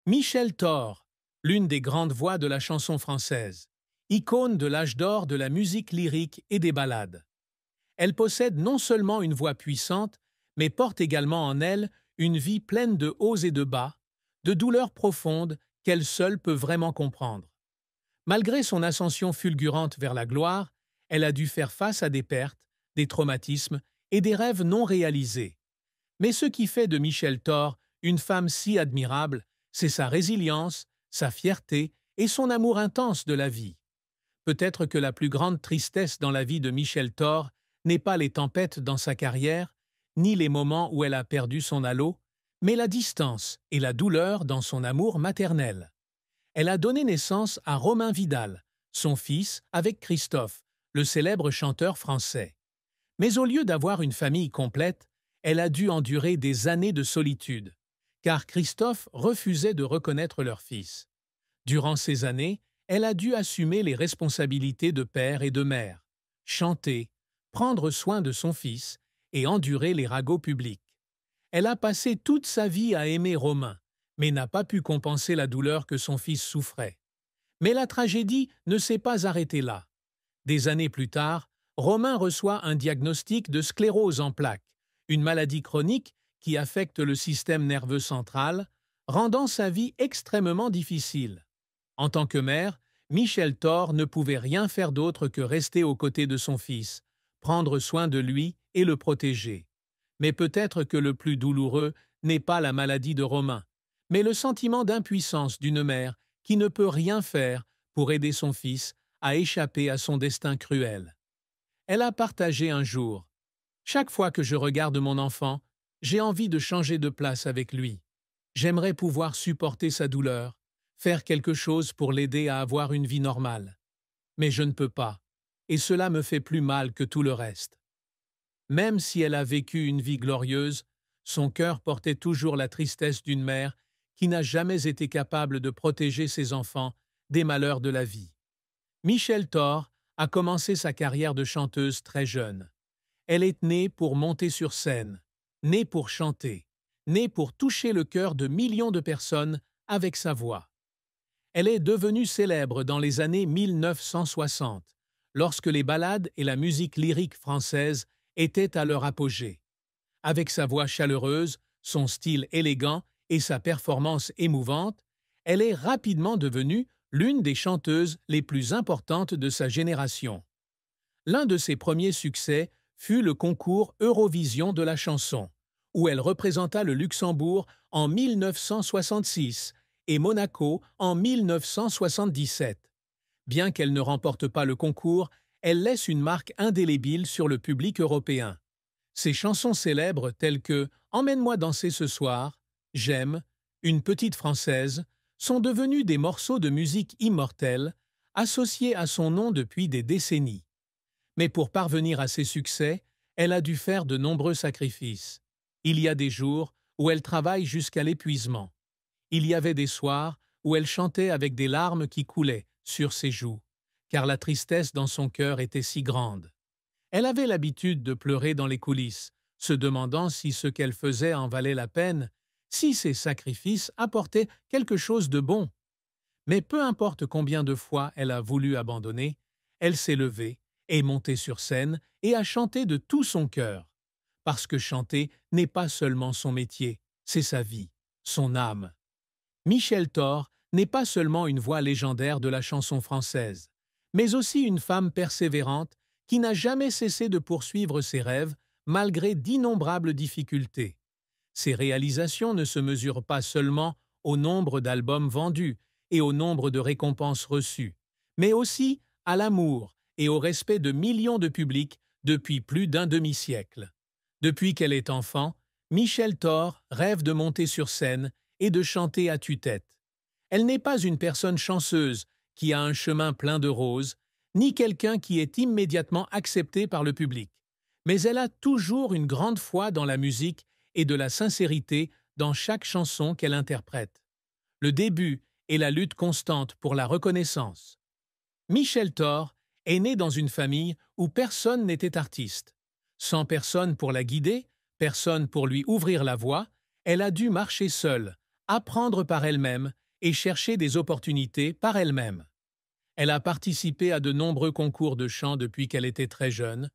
Michel Thor, l'une des grandes voix de la chanson française, icône de l'âge d'or de la musique lyrique et des ballades. Elle possède non seulement une voix puissante, mais porte également en elle une vie pleine de hauts et de bas, de douleurs profondes qu'elle seule peut vraiment comprendre. Malgré son ascension fulgurante vers la gloire, elle a dû faire face à des pertes, des traumatismes et des rêves non réalisés. Mais ce qui fait de Michel Thor une femme si admirable, c'est sa résilience, sa fierté et son amour intense de la vie. Peut-être que la plus grande tristesse dans la vie de Michel Thor n'est pas les tempêtes dans sa carrière, ni les moments où elle a perdu son halo, mais la distance et la douleur dans son amour maternel. Elle a donné naissance à Romain Vidal, son fils, avec Christophe, le célèbre chanteur français. Mais au lieu d'avoir une famille complète, elle a dû endurer des années de solitude, car Christophe refusait de reconnaître leur fils. Durant ces années, elle a dû assumer les responsabilités de père et de mère, chanter, prendre soin de son fils et endurer les ragots publics. Elle a passé toute sa vie à aimer Romain, mais n'a pas pu compenser la douleur que son fils souffrait. Mais la tragédie ne s'est pas arrêtée là. Des années plus tard, Romain reçoit un diagnostic de sclérose en plaques, une maladie chronique qui affecte le système nerveux central, rendant sa vie extrêmement difficile. En tant que mère, Michel Thor ne pouvait rien faire d'autre que rester aux côtés de son fils, prendre soin de lui et le protéger. Mais peut-être que le plus douloureux n'est pas la maladie de Romain, mais le sentiment d'impuissance d'une mère qui ne peut rien faire pour aider son fils à échapper à son destin cruel. Elle a partagé un jour: « Chaque fois que je regarde mon enfant, j'ai envie de changer de place avec lui. J'aimerais pouvoir supporter sa douleur, faire quelque chose pour l'aider à avoir une vie normale. Mais je ne peux pas, et cela me fait plus mal que tout le reste. » Même si elle a vécu une vie glorieuse, son cœur portait toujours la tristesse d'une mère qui n'a jamais été capable de protéger ses enfants des malheurs de la vie. Michel Thor a commencé sa carrière de chanteuse très jeune. Elle est née pour monter sur scène, née pour chanter, née pour toucher le cœur de millions de personnes avec sa voix. Elle est devenue célèbre dans les années 1960, lorsque les ballades et la musique lyrique française étaient à leur apogée. Avec sa voix chaleureuse, son style élégant et sa performance émouvante, elle est rapidement devenue l'une des chanteuses les plus importantes de sa génération. L'un de ses premiers succès fut le concours Eurovision de la chanson, où elle représenta le Luxembourg en 1966 et Monaco en 1977. Bien qu'elle ne remporte pas le concours, elle laisse une marque indélébile sur le public européen. Ses chansons célèbres telles que « Emmène-moi danser ce soir »,« J'aime »,« Une petite française » sont devenues des morceaux de musique immortels, associés à son nom depuis des décennies. Mais pour parvenir à ses succès, elle a dû faire de nombreux sacrifices. Il y a des jours où elle travaille jusqu'à l'épuisement. Il y avait des soirs où elle chantait avec des larmes qui coulaient sur ses joues, car la tristesse dans son cœur était si grande. Elle avait l'habitude de pleurer dans les coulisses, se demandant si ce qu'elle faisait en valait la peine, si ses sacrifices apportaient quelque chose de bon. Mais peu importe combien de fois elle a voulu abandonner, elle s'est levée, est montée sur scène et a chanté de tout son cœur. Parce que chanter n'est pas seulement son métier, c'est sa vie, son âme. Michel Thor n'est pas seulement une voix légendaire de la chanson française, mais aussi une femme persévérante qui n'a jamais cessé de poursuivre ses rêves malgré d'innombrables difficultés. Ses réalisations ne se mesurent pas seulement au nombre d'albums vendus et au nombre de récompenses reçues, mais aussi à l'amour et au respect de millions de publics depuis plus d'un demi-siècle. Depuis qu'elle est enfant, Michel Thor rêve de monter sur scène et de chanter à tue-tête. Elle n'est pas une personne chanceuse qui a un chemin plein de roses, ni quelqu'un qui est immédiatement accepté par le public, mais elle a toujours une grande foi dans la musique et de la sincérité dans chaque chanson qu'elle interprète. Le début et la lutte constante pour la reconnaissance. Michel Thor est née dans une famille où personne n'était artiste. Sans personne pour la guider, personne pour lui ouvrir la voie, elle a dû marcher seule, apprendre par elle-même et chercher des opportunités par elle-même. Elle a participé à de nombreux concours de chant depuis qu'elle était très jeune,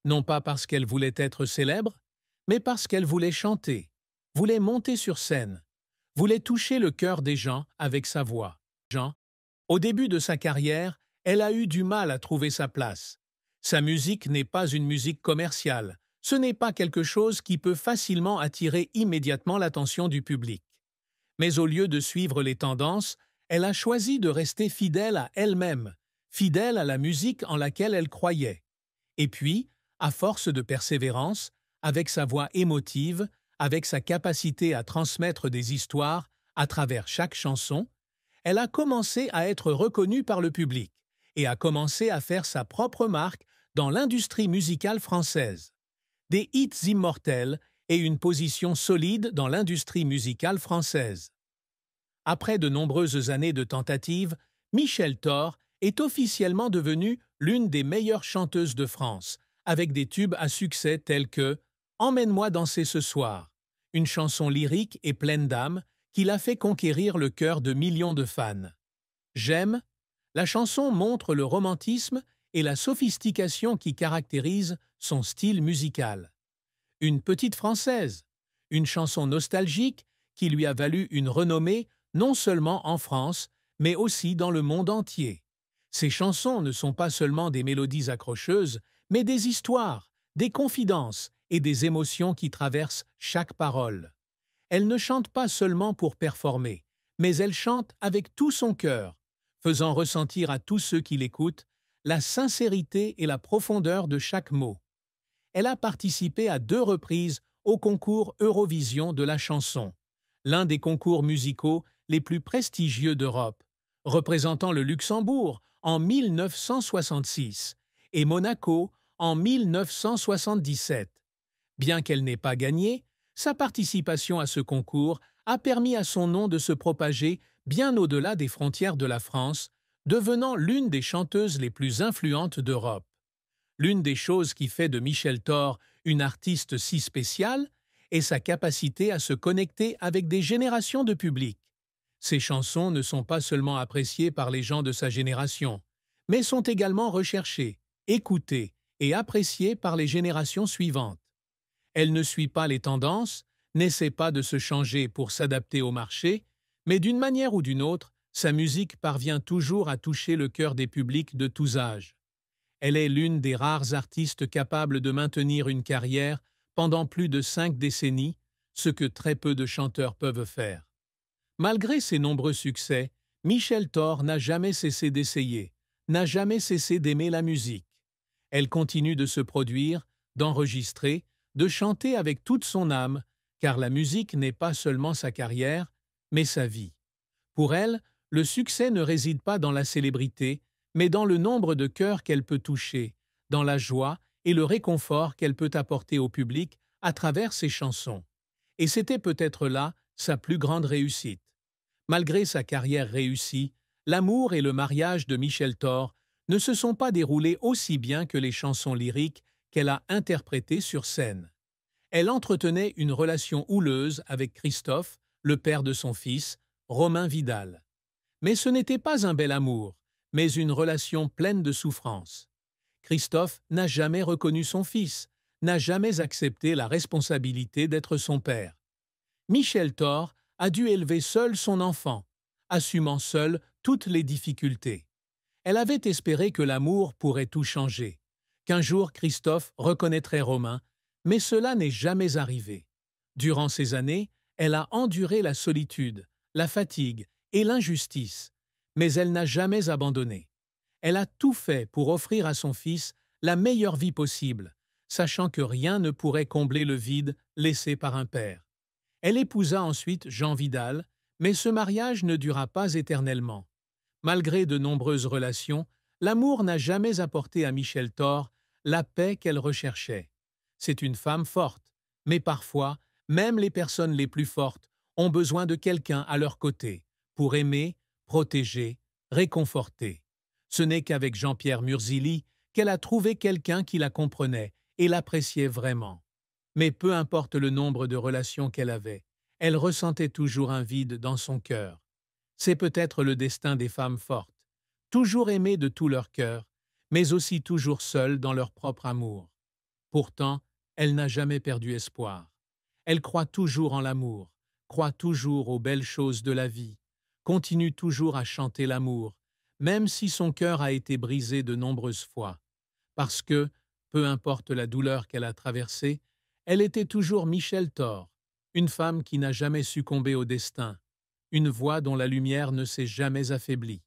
non pas parce qu'elle voulait être célèbre, mais parce qu'elle voulait chanter, voulait monter sur scène, voulait toucher le cœur des gens avec sa voix. Au début de sa carrière, elle a eu du mal à trouver sa place. Sa musique n'est pas une musique commerciale, ce n'est pas quelque chose qui peut facilement attirer immédiatement l'attention du public. Mais au lieu de suivre les tendances, elle a choisi de rester fidèle à elle-même, fidèle à la musique en laquelle elle croyait. Et puis, à force de persévérance, avec sa voix émotive, avec sa capacité à transmettre des histoires à travers chaque chanson, elle a commencé à être reconnue par le public et a commencé à faire sa propre marque dans l'industrie musicale française. Des hits immortels et une position solide dans l'industrie musicale française. Après de nombreuses années de tentatives, Michel Thor est officiellement devenue l'une des meilleures chanteuses de France, avec des tubes à succès tels que Emmène-moi danser ce soir, une chanson lyrique et pleine d'âme qui l'a fait conquérir le cœur de millions de fans. J'aime, la chanson montre le romantisme et la sophistication qui caractérisent son style musical. Une petite Française, une chanson nostalgique qui lui a valu une renommée non seulement en France, mais aussi dans le monde entier. Ces chansons ne sont pas seulement des mélodies accrocheuses, mais des histoires, des confidences et des émotions qui traversent chaque parole. Elle ne chante pas seulement pour performer, mais elle chante avec tout son cœur, faisant ressentir à tous ceux qui l'écoutent la sincérité et la profondeur de chaque mot. Elle a participé à 2 reprises au concours Eurovision de la chanson, l'un des concours musicaux les plus prestigieux d'Europe, représentant le Luxembourg en 1966 et Monaco en 1977. Bien qu'elle n'ait pas gagné, sa participation à ce concours a permis à son nom de se propager bien au-delà des frontières de la France, devenant l'une des chanteuses les plus influentes d'Europe. L'une des choses qui fait de Michel Thor une artiste si spéciale est sa capacité à se connecter avec des générations de public. Ses chansons ne sont pas seulement appréciées par les gens de sa génération, mais sont également recherchées, écoutées et appréciées par les générations suivantes. Elle ne suit pas les tendances, n'essaie pas de se changer pour s'adapter au marché, mais d'une manière ou d'une autre, sa musique parvient toujours à toucher le cœur des publics de tous âges. Elle est l'une des rares artistes capables de maintenir une carrière pendant plus de 5 décennies, ce que très peu de chanteurs peuvent faire. Malgré ses nombreux succès, Michel Thor n'a jamais cessé d'essayer, n'a jamais cessé d'aimer la musique. Elle continue de se produire, d'enregistrer, de chanter avec toute son âme, car la musique n'est pas seulement sa carrière, mais sa vie. Pour elle, le succès ne réside pas dans la célébrité, mais dans le nombre de cœurs qu'elle peut toucher, dans la joie et le réconfort qu'elle peut apporter au public à travers ses chansons. Et c'était peut-être là sa plus grande réussite. Malgré sa carrière réussie, l'amour et le mariage de Michel Thor ne se sont pas déroulés aussi bien que les chansons lyriques qu'elle a interprétées sur scène. Elle entretenait une relation houleuse avec Christophe, le père de son fils, Romain Vidal. Mais ce n'était pas un bel amour, mais une relation pleine de souffrance. Christophe n'a jamais reconnu son fils, n'a jamais accepté la responsabilité d'être son père. Michel Thor a dû élever seul son enfant, assumant seul toutes les difficultés. Elle avait espéré que l'amour pourrait tout changer, qu'un jour Christophe reconnaîtrait Romain, mais cela n'est jamais arrivé. Durant ces années, elle a enduré la solitude, la fatigue et l'injustice, mais elle n'a jamais abandonné. Elle a tout fait pour offrir à son fils la meilleure vie possible, sachant que rien ne pourrait combler le vide laissé par un père. Elle épousa ensuite Jean Vidal, mais ce mariage ne dura pas éternellement. Malgré de nombreuses relations, l'amour n'a jamais apporté à Michel Thor la paix qu'elle recherchait. C'est une femme forte, mais parfois, même les personnes les plus fortes ont besoin de quelqu'un à leur côté pour aimer, protéger, réconforter. Ce n'est qu'avec Jean-Pierre Murzilli qu'elle a trouvé quelqu'un qui la comprenait et l'appréciait vraiment. Mais peu importe le nombre de relations qu'elle avait, Elle ressentait toujours un vide dans son cœur. C'est peut-être le destin des femmes fortes, toujours aimées de tout leur cœur, mais aussi toujours seules dans leur propre amour. Pourtant, elle n'a jamais perdu espoir. Elle croit toujours en l'amour, croit toujours aux belles choses de la vie, continue toujours à chanter l'amour, même si son cœur a été brisé de nombreuses fois. Parce que, peu importe la douleur qu'elle a traversée, elle était toujours Michel Thor, une femme qui n'a jamais succombé au destin, une voix dont la lumière ne s'est jamais affaiblie.